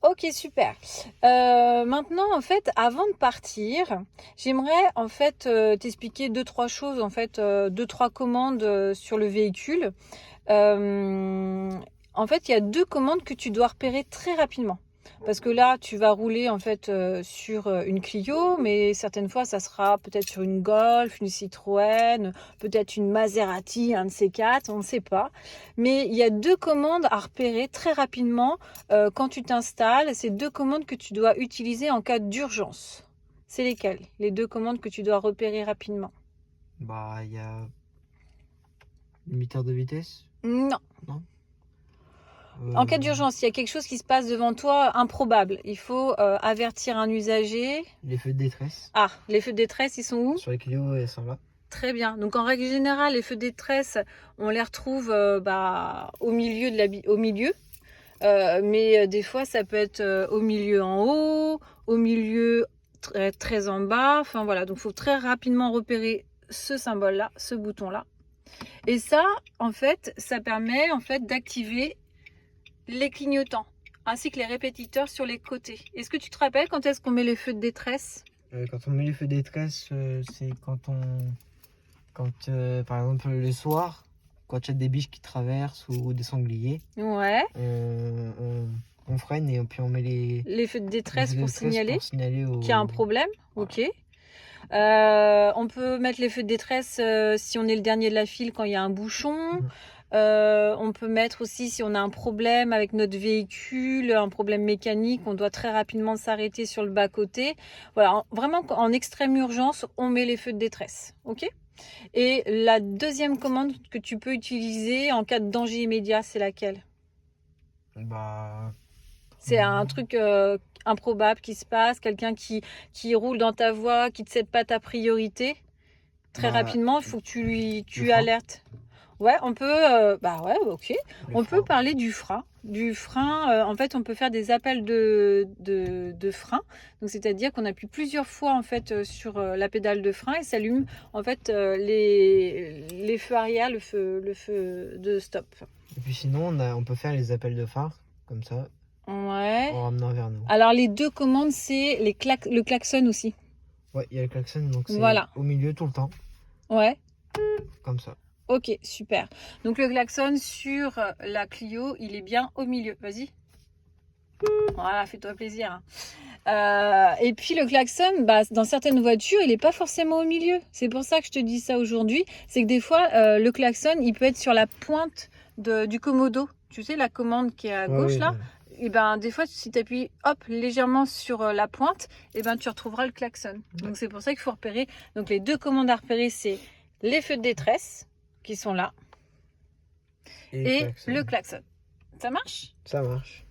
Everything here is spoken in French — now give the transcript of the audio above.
Ok, super. Maintenant, en fait, avant de partir, j'aimerais en fait t'expliquer deux, trois choses, en fait, deux, trois commandes sur le véhicule. Euh, En fait, il y a deux commandes que tu dois repérer très rapidement. Parce que là, tu vas rouler en fait sur une Clio, mais certaines fois, ça sera peut-être sur une Golf, une Citroën, peut-être une Maserati, un de ces quatre, on ne sait pas. Mais il y a deux commandes à repérer très rapidement quand tu t'installes. C'est deux commandes que tu dois utiliser en cas d'urgence. C'est lesquelles? Les deux commandes que tu dois repérer rapidement. Bah, il y a limiteur de vitesse, Non. non? En cas Euh, d'urgence, il y a quelque chose qui se passe devant toi, improbable. Il faut avertir un usager. les feux de détresse. Ah, les feux de détresse, ils sont où? Sur les Clio, elles sont là. Très bien. Donc en règle générale, les feux de détresse, on les retrouve au milieu au milieu. Mais des fois, ça peut être au milieu en haut, au milieu très, très en bas. Enfin voilà, donc il faut très rapidement repérer ce symbole-là, ce bouton-là. Et ça, en fait, ça permet en fait d'activer les clignotants ainsi que les répétiteurs sur les côtés. Est-ce que tu te rappelles quand est-ce qu'on met les feux de détresse? Quand on met les feux de détresse, c'est par exemple, le soir, quand il y a des biches qui traversent ou des sangliers, Ouais. on freine et puis on met Les feux de les détresse feux de pour détresse signaler pour signaler qu'il y a un au... problème. Voilà. Ok. On peut mettre les feux de détresse si on est le dernier de la file quand il y a un bouchon. Mhm. On peut mettre aussi si on a un problème avec notre véhicule, un problème mécanique, on doit très rapidement s'arrêter sur le bas-côté. Voilà, vraiment en extrême urgence, on met les feux de détresse. Ok? Et la deuxième commande que tu peux utiliser en cas de danger immédiat, c'est laquelle? Bah, C'est un truc improbable qui se passe, quelqu'un qui roule dans ta voie, qui ne te cède pas ta priorité. Très bah, rapidement, il faut que le tu frein, alertes. Ouais, on peut, bah ouais, ok. le On peut frein. parler du frein. Du frein, en fait, on peut faire des appels de frein. Donc, c'est-à-dire qu'on appuie plusieurs fois en fait sur la pédale de frein et s'allume en fait les feux arrière, le feu de stop. Et puis sinon, on peut faire les appels de phare, comme ça, Ouais. en ramenant vers nous. Alors, les deux commandes, c'est le klaxon aussi. Ouais, il y a le klaxon, donc c'est Voilà. au milieu tout le temps, Ouais. comme ça. Ok, super. Donc, le klaxon sur la Clio, il est bien au milieu. Vas-y. Voilà, fais-toi plaisir, hein. Et puis le klaxon, bah, dans certaines voitures, il n'est pas forcément au milieu. C'est pour ça que je te dis ça aujourd'hui. C'est que des fois, le klaxon, il peut être sur la pointe du commodo. Tu sais, la commande qui est à Ouais, gauche oui, là. Et ben, des fois, si tu appuies hop, légèrement sur la pointe, et ben, tu retrouveras le klaxon. ouais. Donc c'est pour ça qu'il faut repérer. Donc les deux commandes à repérer, c'est les feux de détresse qui sont là Et le et klaxon. le klaxon. Ça marche? Ça marche.